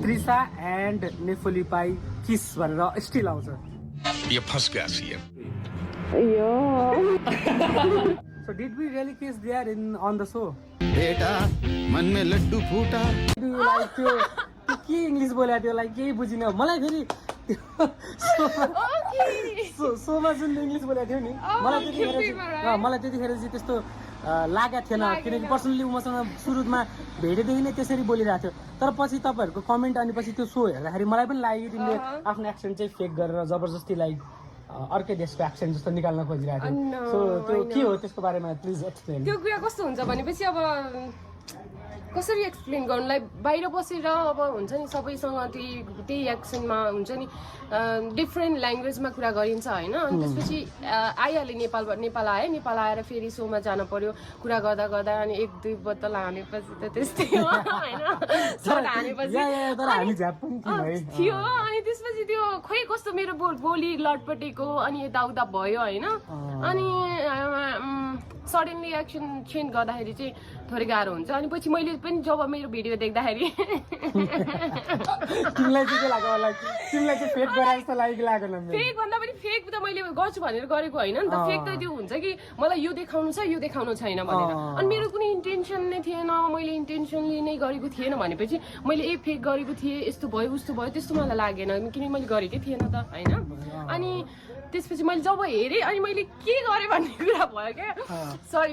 Trisha and नेफोलिपाई kiss भनेर still आउँछ ये फंस गया C So did we really kiss there on the show? बेटा मन में लड्डू फूटा Do you like त्यो के इङ्ग्लिस बोलेको थियो लाइक केही बुझिन मलाई फेरि सोमा जुन इङ्ग्लिस बोलेको थियो नि मलाई त्यतिखेर चाहिँ त्यस्तो लागेको थिएन किनकि पर्सनली उमसँग सुरुमा भेटेदेखि नै त्यसरी बोलिरहेको थियो तर पछि तपाईँहरूको कमेन्ट अनि पछि त्यो सो हेर्दाखेरि मलाई पनि लाग्यो तिमीले आफ्नो एक्सेन्ट चाहिँ फेक गरेर जबरजस्ती लाइक अर्कै देशको एक्सेन्ट जस्तो निकाल्न खोजिरहेको थियो सो त्यो के हो त्यसको बारेमा प्लिज एक्सप्लेन त्यो कुरा कस्तो हुन्छ भनेपछि अब कसरी एक्सप्लेन गर्नुलाई बाहिर बसेर अब हुन्छ नि सबैसँग त्यही एक्सेन्टमा हुन्छ नि डिफ्रेन्ट ल्याङ्ग्वेजमा कुरा गरिन्छ होइन अनि त्यसपछि आइहाल्यो नेपाल आयो नेपाल आएर फेरि सोमा जानु पर्यो कुरा गर्दा गर्दा अनि 1-2 बोतल हानेपछि त त्यस्तै हो होइन हानेपछि थियो अनि त्यसपछि त्यो खोइ कस्तो मेरो बोली लटपटेको अनि यताउता भयो होइन अनि सडनली एक्सन चेन्ज गर्दाखेरि चाहिँ थोरै गाह्रो हुन्छ अनि पछि मैले पनि जब मेरो भिडियो देख्दाखेरि तिमीलाई चाहिँ के लाग्यो होला तिमीलाई चाहिँ फेक गरे जस्तो लागेन फेक भन्दा पनि फेक त मैले गर्छु भनेर गरेको होइन नि त फेक त त्यो हुन्छ कि मलाई यो देखाउनु छ यो देखाउनु छैन भनेर अनि मेरो कुनै इन्टेन्सन नै थिएन मैले इन्टेन्सनली नै गरेको थिएन भनेपछि मैले फेक गरेको थिएँ यस्तो भयो उस्तो भयो त्यस्तो मलाई लागेन किनकि मैले गरेकै थिएन त होइन अनि त्यसपछि मैले जब हेरेँ अनि मैले के गरेँ भन्ने कुरा भयो क्या सरी